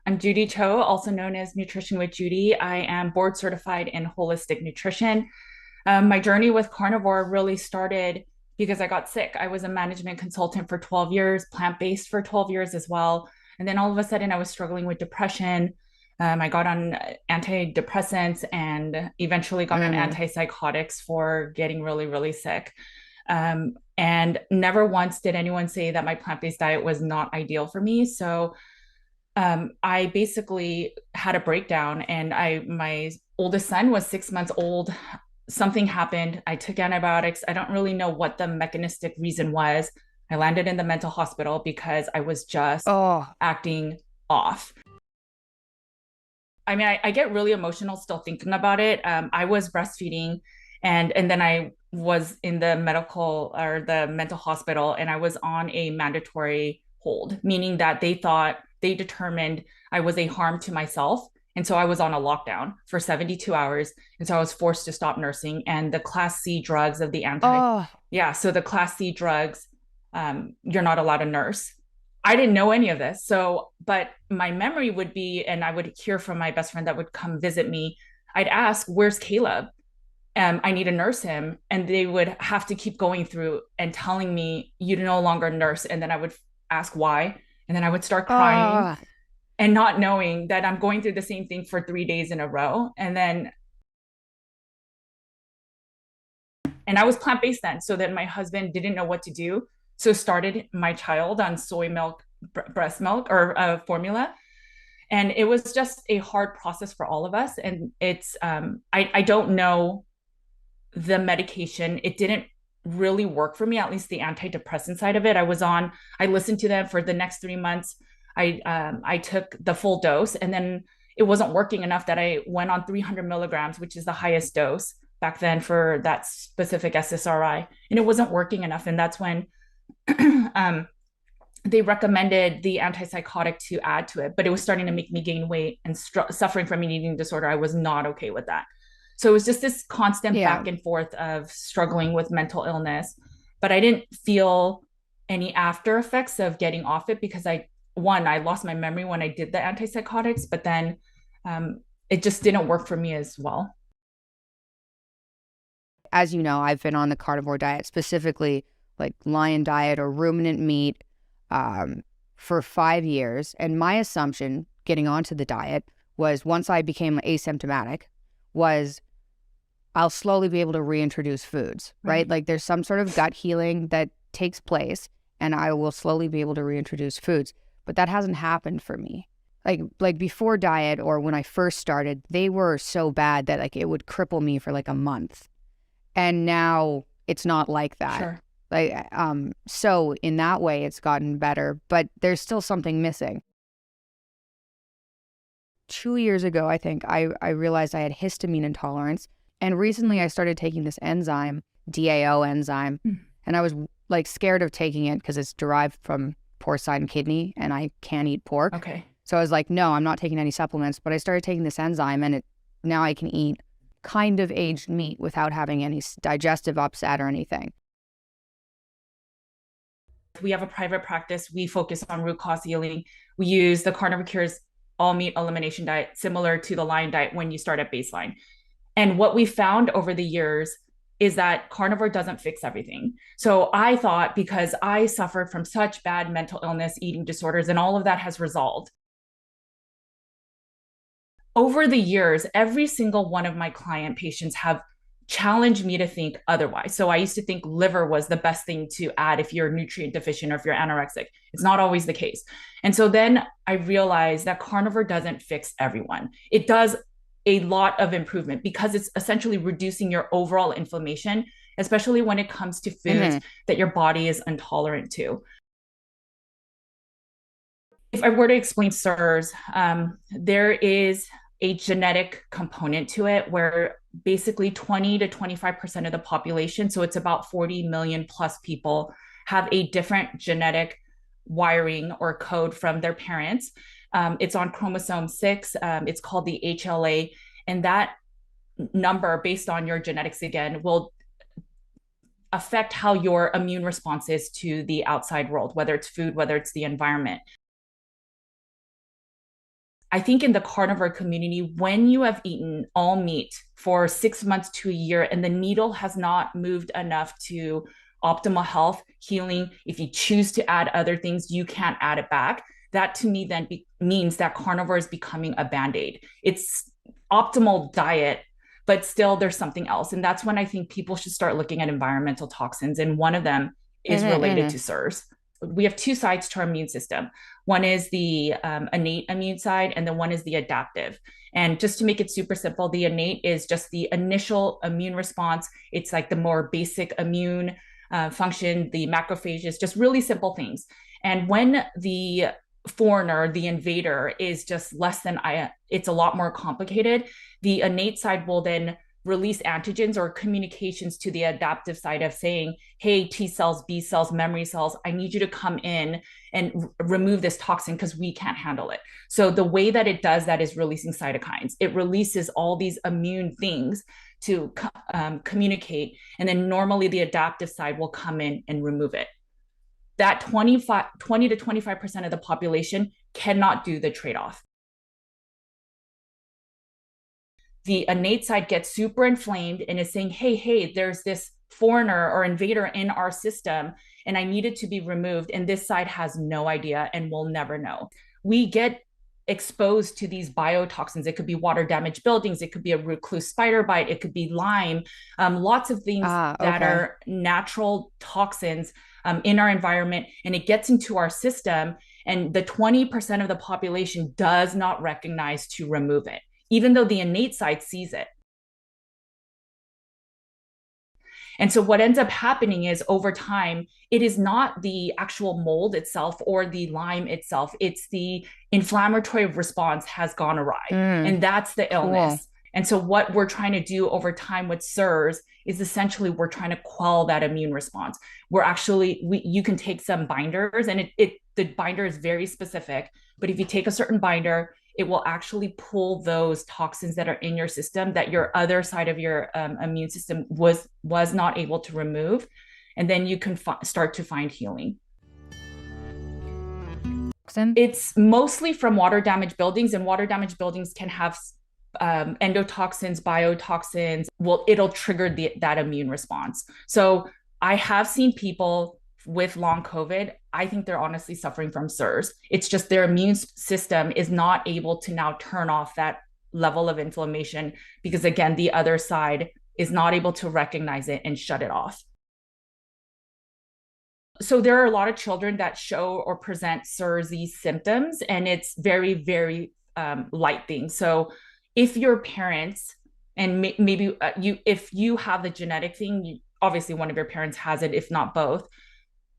I'm Judy Cho, also known as Nutrition with Judy. I am board certified in holistic nutrition. My journey with carnivore really started because I got sick. I was a management consultant for 12 years, plant based for 12 years as well. And then all of a sudden, I was struggling with depression. I got on antidepressants and eventually got on Mm. antipsychotics for getting really, really sick. And never once did anyone say that my plant based diet was not ideal for me. So I basically had a breakdown, and my oldest son was 6 months old. Something happened. I took antibiotics. I don't really know what the mechanistic reason was. I landed in the mental hospital because I was just Oh, acting off. I mean, I get really emotional still thinking about it. I was breastfeeding, and then I was in the medical or the mental hospital, and I was on a mandatory hold, meaning that they determined I was a harm to myself. And so I was on a lockdown for 72 hours. And so I was forced to stop nursing. And the class C drugs of the oh, yeah, so the class C drugs, you're not allowed to nurse. I didn't know any of this. So, but my memory would be, and I would hear from my best friend that would come visit me. I'd ask, "Where's Caleb? I need to nurse him." And they would have to keep going through and telling me, "You no longer nurse." And then I would ask why. And then I would start crying oh, and not knowing that I'm going through the same thing for 3 days in a row. And I was plant based then. So then my husband didn't know what to do. So started my child on soy milk, breast milk, or formula. And it was just a hard process for all of us. And I don't know the medication. It didn't really work for me, at least the antidepressant side of it. I listened to them for the next 3 months. I took the full dose, and then it wasn't working enough that I went on 300 milligrams, which is the highest dose back then for that specific SSRI. And it wasn't working enough. And that's when um, they recommended the antipsychotic to add to it, but it was starting to make me gain weight and suffering from an eating disorder. I was not okay with that. So it was just this constant yeah. back and forth of struggling with mental illness. But I didn't feel any after effects of getting off it because I lost my memory when I did the antipsychotics, but then it just didn't work for me as well. As you know, I've been on the carnivore diet, specifically like lion diet or ruminant meat, um, for 5 years. And my assumption getting onto the diet was once I became asymptomatic, was I'll slowly be able to reintroduce foods, right? Right. Like there's some sort of gut healing that takes place and I will slowly be able to reintroduce foods. But that hasn't happened for me. Like before diet or when I first started, they were so bad that like it would cripple me for like a month. And now it's not like that. Sure. So in that way it's gotten better, but there's still something missing. 2 years ago, I think I realized I had histamine intolerance. And recently I started taking this enzyme, DAO enzyme, Mm. and I was like scared of taking it because it's derived from porcine kidney and I can't eat pork. Okay. So I was like, no, I'm not taking any supplements, but I started taking this enzyme and now I can eat kind of aged meat without having any digestive upset or anything. We have a private practice. We focus on root cause healing. We use the Carnivore Cures all meat elimination diet, similar to the Lion diet when you start at baseline. And what we found over the years is that carnivore doesn't fix everything. So I thought because I suffered from such bad mental illness, eating disorders, and all of that has resolved. Over the years, every single one of my client patients have challenged me to think otherwise. So I used to think liver was the best thing to add if you're nutrient deficient or if you're anorexic. It's not always the case. And so then I realized that carnivore doesn't fix everyone. It does a lot of improvement because it's essentially reducing your overall inflammation, especially when it comes to foods Mm-hmm. that your body is intolerant to. If I were to explain CIRS, there is a genetic component to it where basically 20 to 25% of the population, so it's about 40 million plus people, have a different genetic wiring or code from their parents. It's on chromosome 6. It's called the HLA. And that number, based on your genetics again, will affect how your immune response is to the outside world, whether it's food, whether it's the environment. I think in the carnivore community, when you have eaten all meat for 6 months to a year and the needle has not moved enough to optimal health, healing, if you choose to add other things, you can't add it back. That to me then means that carnivore is becoming a band aid. It's optimal diet, but still there's something else. And that's when I think people should start looking at environmental toxins. And one of them is Mm-hmm, related mm-hmm. to CIRS. We have two sides to our immune system. One is the innate immune side, and then one is the adaptive. And just to make it super simple, the innate is just the initial immune response. It's like the more basic immune function, the macrophages, just really simple things. And when the foreigner, the invader, is just less than it's a lot more complicated. The innate side will then release antigens or communications to the adaptive side of saying, hey, T cells, B cells, memory cells, I need you to come in and remove this toxin because we can't handle it. So the way that it does that is releasing cytokines. It releases all these immune things to communicate. And then normally the adaptive side will come in and remove it. That 20 to 25% of the population cannot do the trade off. The innate side gets super inflamed and is saying, hey, there's this foreigner or invader in our system and I need it to be removed. And this side has no idea and will never know. We get exposed to these biotoxins. It could be water damaged buildings, it could be a recluse spider bite, it could be Lyme, lots of things Ah, that okay. are natural toxins in our environment, and it gets into our system. And the 20% of the population does not recognize to remove it, even though the innate side sees it. And so what ends up happening is over time, it is not the actual mold itself or the Lyme itself. It's the inflammatory response has gone awry. Mm, And that's the cool. illness. And so what we're trying to do over time with CIRS is essentially we're trying to quell that immune response. We're actually, you can take some binders and the binder is very specific, but if you take a certain binder, it will actually pull those toxins that are in your system that your other side of your immune system was not able to remove, and then you can start to find healing. Toxin? It's mostly from water damaged buildings, and water damaged buildings can have endotoxins, biotoxins. Well, it'll trigger that immune response. So I have seen people with long COVID. I think they're honestly suffering from CIRS. It's just their immune system is not able to now turn off that level of inflammation because, again, the other side is not able to recognize it and shut it off. So there are a lot of children that show or present CIRS symptoms, and it's very, very light things. So if your parents and maybe if you have the genetic thing, obviously one of your parents has it, if not both.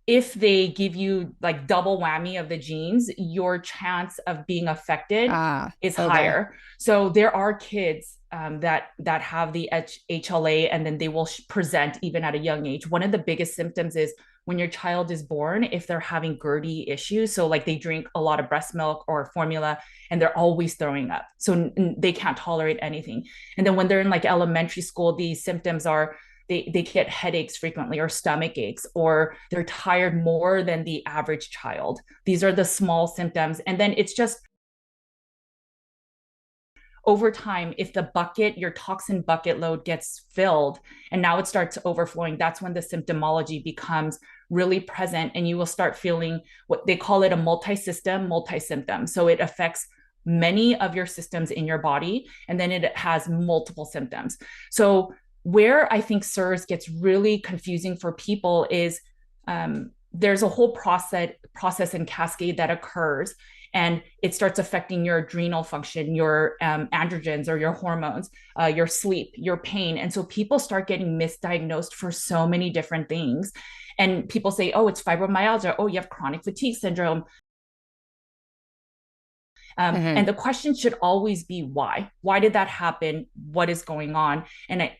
If they give you like double whammy of the genes, your chance of being affected Ah, is okay. higher. So there are kids that have the HLA, and then they will present even at a young age. One of the biggest symptoms is when your child is born, if they're having GERD issues. So like they drink a lot of breast milk or formula and they're always throwing up. So they can't tolerate anything. And then when they're in like elementary school, these symptoms are they get headaches frequently or stomach aches, or they're tired more than the average child. These are the small symptoms. And then it's just over time, if the bucket, your toxin bucket load gets filled and now it starts overflowing, that's when the symptomology becomes really present. And you will start feeling what they call it a multi-system, multi-symptom. So it affects many of your systems in your body, and then it has multiple symptoms. So where I think CIRS gets really confusing for people is there's a whole process and cascade that occurs, and it starts affecting your adrenal function, your androgens or your hormones, your sleep, your pain. And so people start getting misdiagnosed for so many different things. And people say, oh, it's fibromyalgia. Oh, you have chronic fatigue syndrome. And Mm-hmm. the question should always be why? Why did that happen? What is going on? And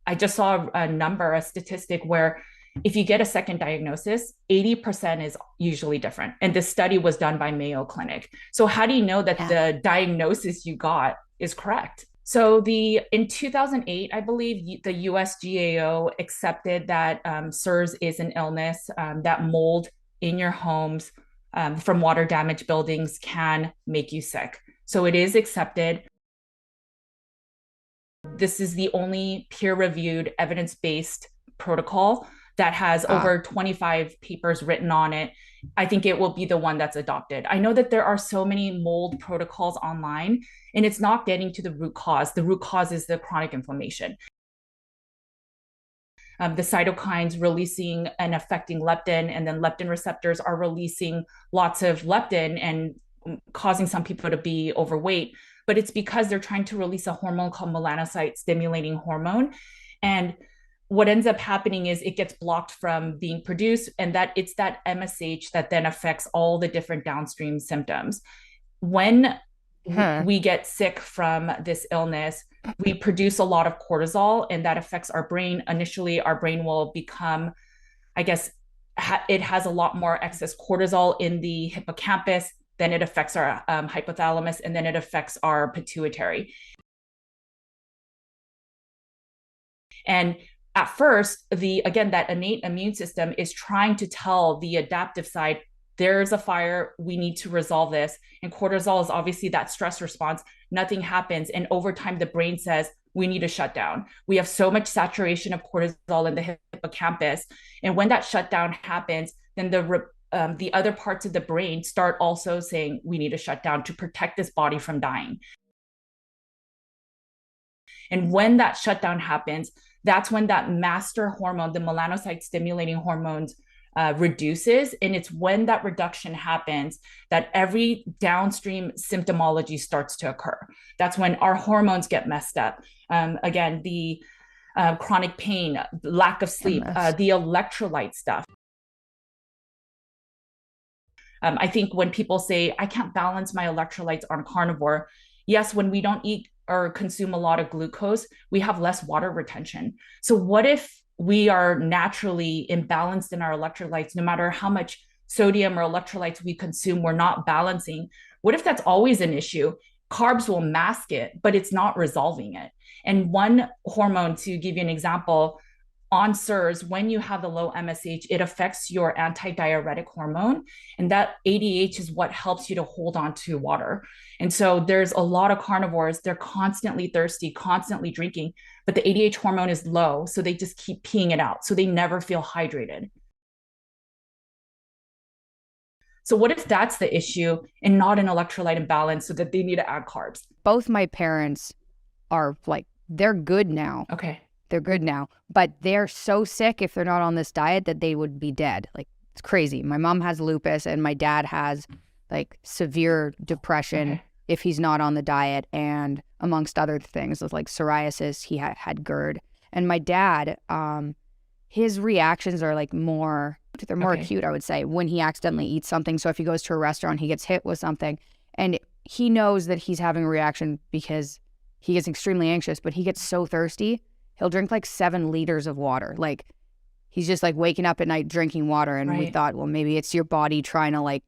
I just saw a number, a statistic where if you get a second diagnosis, 80% is usually different. And this study was done by Mayo Clinic. So how do you know that Yeah. the diagnosis you got is correct? So the in 2008, I believe the USGAO accepted that CIRS is an illness, that mold in your homes from water damaged buildings can make you sick. So it is accepted. This is the only peer-reviewed, evidence-based protocol that has Ah, over 25 papers written on it. I think it will be the one that's adopted. I know that there are so many mold protocols online, and it's not getting to the root cause. The root cause is the chronic inflammation. The cytokines releasing and affecting leptin, and then leptin receptors are releasing lots of leptin and causing some people to be overweight. But it's because they're trying to release a hormone called melanocyte stimulating hormone. And what ends up happening is it gets blocked from being produced, and that it's that MSH that then affects all the different downstream symptoms. When huh. we get sick from this illness, we produce a lot of cortisol, and that affects our brain. Initially, our brain will become, I guess, it has a lot more excess cortisol in the hippocampus. Then it affects our hypothalamus, and then it affects our pituitary. And at first, that innate immune system is trying to tell the adaptive side, there's a fire, we need to resolve this. And cortisol is obviously that stress response. Nothing happens. And over time, the brain says, we need to shut down. We have so much saturation of cortisol in the hippocampus. And when that shutdown happens, then the other parts of the brain start also saying, we need to shut down to protect this body from dying. And when that shutdown happens, that's when that master hormone, the melanocyte stimulating hormones, reduces. And it's when that reduction happens that every downstream symptomology starts to occur. That's when our hormones get messed up. Again, the chronic pain, lack of sleep, MS. the electrolyte stuff. I think when people say, I can't balance my electrolytes on carnivore, yes, when we don't eat or consume a lot of glucose, we have less water retention. So, what if we are naturally imbalanced in our electrolytes, no matter how much sodium or electrolytes we consume, we're not balancing? What if that's always an issue? Carbs will mask it, but it's not resolving it. And one hormone, to give you an example, on CIRS, when you have the low MSH, it affects your antidiuretic hormone. And that ADH is what helps you to hold on to water. And so there's a lot of carnivores, they're constantly thirsty, constantly drinking, but the ADH hormone is low. So they just keep peeing it out. So they never feel hydrated. So what if that's the issue and not an electrolyte imbalance so that they need to add carbs? Both my parents are like, they're good now. Okay. They're good now, but they're so sick if they're not on this diet that they would be dead. Like, it's crazy. My mom has lupus and my dad has like severe depression Okay. if he's not on the diet, and amongst other things with like psoriasis, he had GERD. And my dad, his reactions are like they're more Okay. acute, I would say, when he accidentally eats something. So if he goes to a restaurant, he gets hit with something and he knows that he's having a reaction because he gets extremely anxious, but he gets so thirsty. He'll drink like 7 liters of water. Like, he's just like waking up at night drinking water. And we Right. thought, well, maybe it's your body trying to like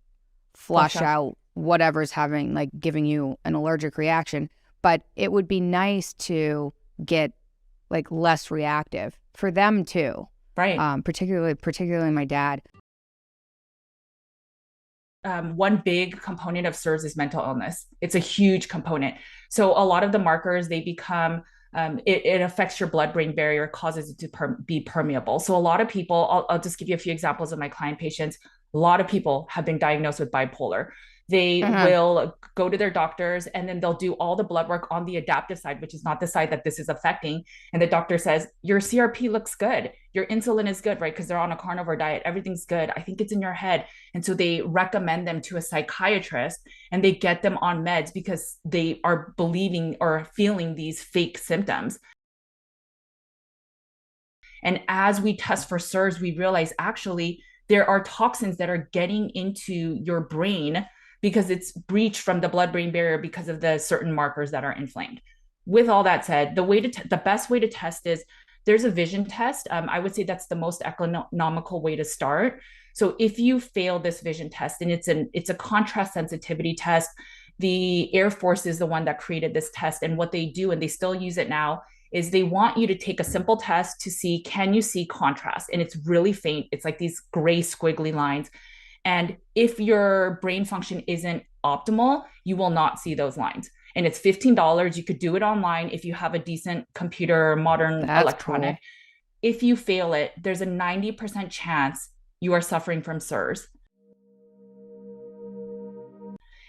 Flush flush out. out whatever's having, like, giving you an allergic reaction. But it would be nice to get like less reactive for them too. Right. Particularly my dad. One big component of CIRS is mental illness. It's a huge component. So a lot of the markers, they become, it affects your blood-brain barrier, causes it to be permeable. So a lot of people, I'll just give you a few examples of my client patients. A lot of people have been diagnosed with bipolar. They Uh-huh. will go to their doctors and then they'll do all the blood work on the adaptive side, which is not the side that this is affecting. And the doctor says, your CRP looks good. Your insulin is good, right? Because they're on a carnivore diet. Everything's good. I think it's in your head. And so they recommend them to a psychiatrist and they get them on meds because they are believing or feeling these fake symptoms. And as we test for CIRS, we realize actually there are toxins that are getting into your brain because it's breached from the blood-brain barrier because of the certain markers that are inflamed. With all that said, the best way to test is there's a vision test. I would say that's the most economical way to start. So if you fail this vision test, and it's a contrast sensitivity test, the Air Force is the one that created this test, and what they do, and they still use it now, is they want you to take a simple test to see, can you see contrast? And it's really faint. It's like these gray squiggly lines. And if your brain function isn't optimal, you will not see those lines. And it's $15. You could do it online if you have a decent computer, modern That's electronic. cool. If you fail it, there's a 90% chance you are suffering from CIRS.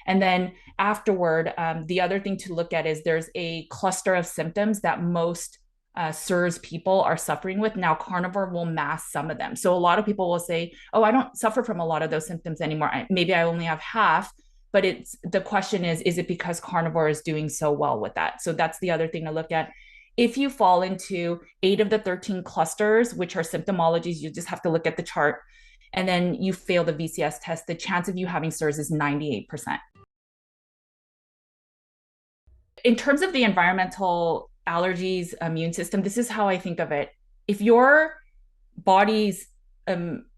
And then afterward, the other thing to look at is there's a cluster of symptoms that most CIRS people are suffering with. Now, carnivore will mask some of them. So a lot of people will say, oh, I don't suffer from a lot of those symptoms anymore. Maybe I only have half. But it's the question is it because carnivore is doing so well with that? So that's the other thing to look at. If you fall into 8 of the 13 clusters, which are symptomologies, you just have to look at the chart, and then you fail the VCS test, the chance of you having CIRS is 98%. In terms of the environmental allergies immune system, this is how I think of it. If your body's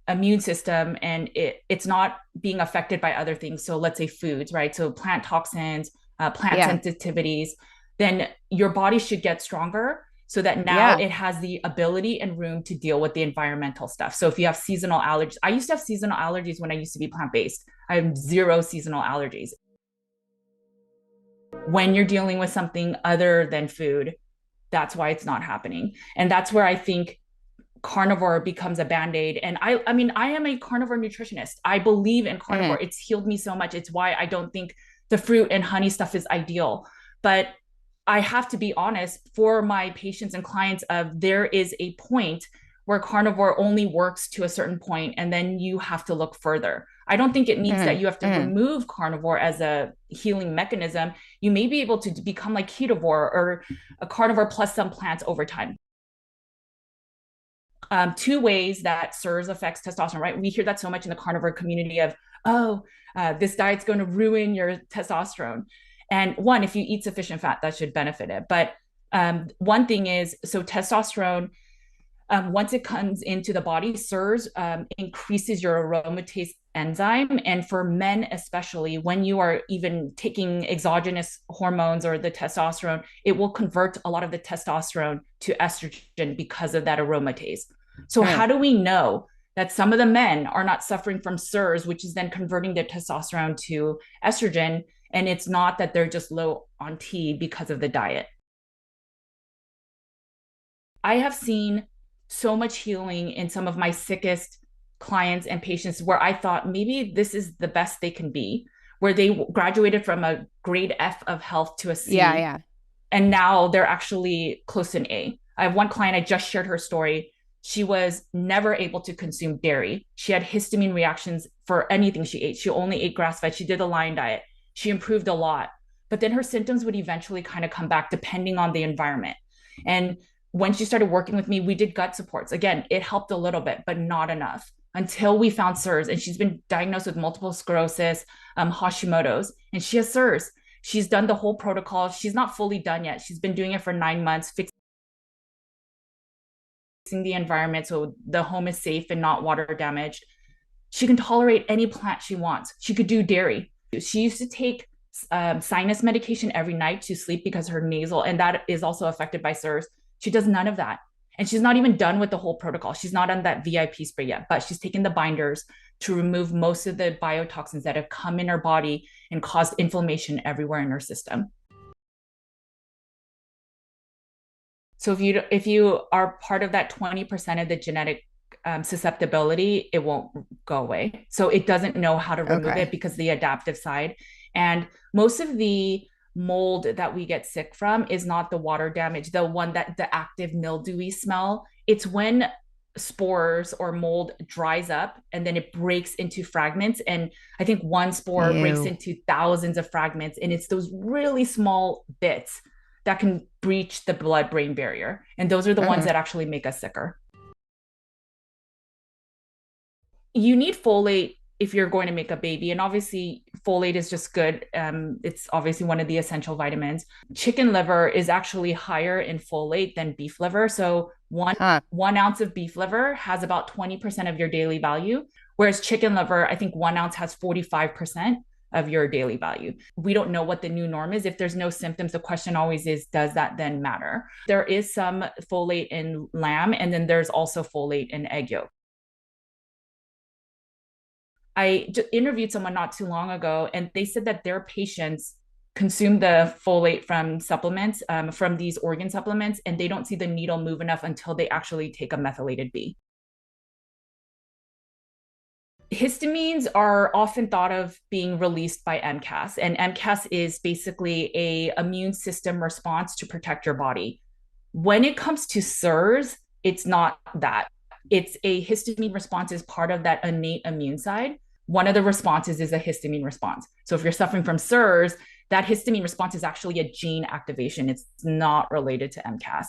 immune system and it's not being affected by other things, so let's say foods, right? So plant toxins, plant Yeah. sensitivities, then your body should get stronger so that now Yeah. it has the ability and room to deal with the environmental stuff. So if you have seasonal allergies, I used to have seasonal allergies when I used to be plant-based. I have zero seasonal allergies. When you're dealing with something other than food, that's why it's not happening. And that's where I think carnivore becomes a band-aid. And I mean, I am a carnivore nutritionist. I believe in Mm. carnivore. It's healed me so much. It's why I don't think the fruit and honey stuff is ideal. But I have to be honest for my patients and clients of there is a point where carnivore only works to a certain point and then you have to look further. I don't think it means that Mm. you have to Mm. remove carnivore as a healing mechanism. You may be able to become like ketovore or a carnivore plus some plants over time. Two ways that CIRS affects testosterone, right? We hear that so much in the carnivore community of, oh, this diet's going to ruin your testosterone. And one, if you eat sufficient fat, that should benefit it. But one thing is, so testosterone, once it comes into the body, CIRS increases your aromatase enzyme. And for men, especially when you are even taking exogenous hormones or the testosterone, it will convert a lot of the testosterone to estrogen because of that aromatase. So, Mm. how do we know that some of the men are not suffering from CIRS, which is then converting their testosterone to estrogen? And it's not that they're just low on T because of the diet. I have seen so much healing in some of my sickest clients and patients where I thought maybe this is the best they can be, where they graduated from a grade F of health to a Yeah. C, Yeah. and now they're actually close to an A. I have one client, I just shared her story. She was never able to consume dairy. She had histamine reactions for anything she ate. She only ate grass fed. She did a lion diet. She improved a lot. But then her symptoms would eventually kind of come back depending on the environment. And when she started working with me, we did gut supports. Again, it helped a little bit, but not enough until we found CIRS. And she's been diagnosed with multiple sclerosis, Hashimoto's, and she has CIRS. She's done the whole protocol. She's not fully done yet. She's been doing it for 9 months, fixing the environment so the home is safe and not water damaged. She can tolerate any plant she wants. She could do dairy. She used to take sinus medication every night to sleep because her nasal, and that is also affected by CIRS. She does none of that. And she's not even done with the whole protocol. She's not on that VIP spray yet, but she's taken the binders to remove most of the biotoxins that have come in her body and caused inflammation everywhere in her system. So if you are part of that 20% of the genetic susceptibility, it won't go away. So it doesn't know how to remove it Okay. because the adaptive side. And most of the mold that we get sick from is not the water damage, the one that the active mildewy smell. It's when spores or mold dries up and then it breaks into fragments. And I think one spore breaks Ew. into thousands of fragments. And it's those really small bits that can breach the blood brain barrier. And those are the ones Mm. that actually make us sicker. You need folate if you're going to make a baby. And obviously, folate is just good. It's obviously one of the essential vitamins. Chicken liver is actually higher in folate than beef liver. So Huh. 1 ounce of beef liver has about 20% of your daily value, whereas chicken liver, I think 1 ounce has 45% of your daily value. We don't know what the new norm is. If there's no symptoms, the question always is, does that then matter? There is some folate in lamb, and then there's also folate in egg yolk. I interviewed someone not too long ago, and they said that their patients consume the folate from supplements, from these organ supplements, and they don't see the needle move enough until they actually take a methylated B. Histamines are often thought of being released by MCAS, and MCAS is basically a immune system response to protect your body. When it comes to CIRS, it's not that. It's a histamine response is part of that innate immune side. One of the responses is a histamine response. So if you're suffering from CIRS, that histamine response is actually a gene activation. It's not related to MCAS.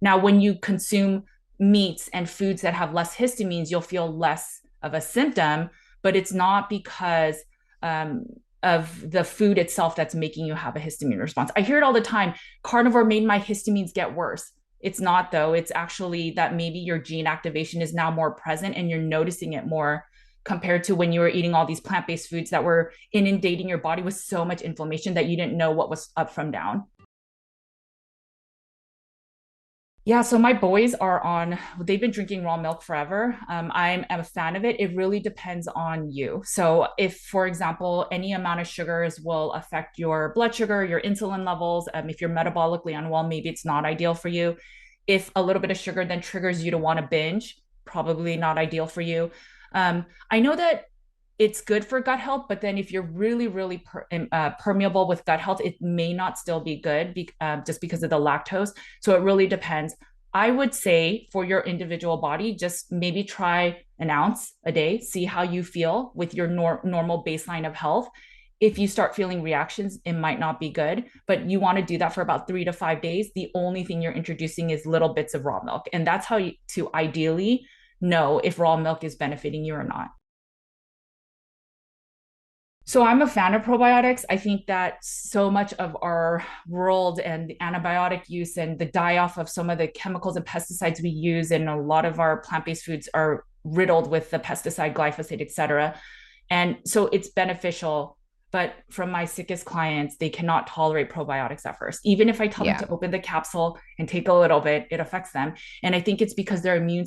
Now, when you consume meats and foods that have less histamines, you'll feel less of a symptom, but it's not because um, of the food itself that's making you have a histamine response. I hear it all the time. Carnivore made my histamines get worse. It's not, though. It's actually that maybe your gene activation is now more present and you're noticing it more compared to when you were eating all these plant-based foods that were inundating your body with so much inflammation that you didn't know what was up from down. Yeah, so my boys are on, they've been drinking raw milk forever. I'm a fan of it. It really depends on you. So, if, for example, any amount of sugars will affect your blood sugar, your insulin levels, if you're metabolically unwell, maybe it's not ideal for you. If a little bit of sugar then triggers you to want to binge, probably not ideal for you. I know that it's good for gut health, but then if you're really, really permeable with gut health, it may not still be good just because of the lactose. So it really depends. I would say for your individual body, just maybe try an ounce a day, see how you feel with your normal baseline of health. If you start feeling reactions, it might not be good, but you want to do that for about 3 to 5 days. The only thing you're introducing is little bits of raw milk. And that's how to ideally know if raw milk is benefiting you or not. So I'm a fan of probiotics. I think that so much of our world and the antibiotic use and the die off of some of the chemicals and pesticides we use in a lot of our plant-based foods are riddled with the pesticide glyphosate, et cetera. And so it's beneficial. But from my sickest clients, they cannot tolerate probiotics at first. Even if I tell them Yeah. to open the capsule and take a little bit, it affects them. And I think it's because their immune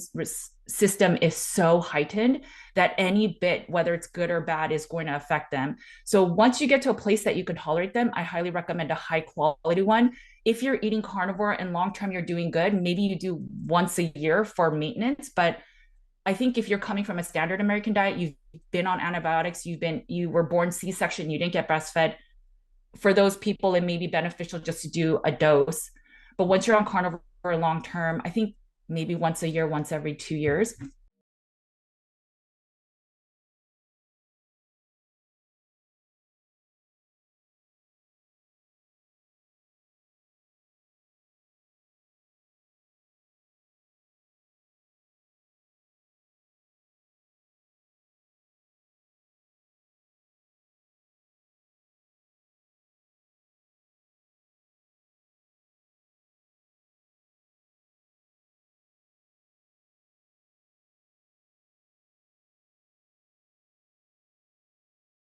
system is so heightened that any bit, whether it's good or bad, is going to affect them. So once you get to a place that you can tolerate them, I highly recommend a high quality one. If you're eating carnivore and long term you're doing good, maybe you do once a year for maintenance. But I think if you're coming from a standard American diet, you've been on antibiotics, you were born C-section, you didn't get breastfed. For those people, it may be beneficial just to do a dose. But once you're on carnivore long term, I think maybe once a year, once every 2 years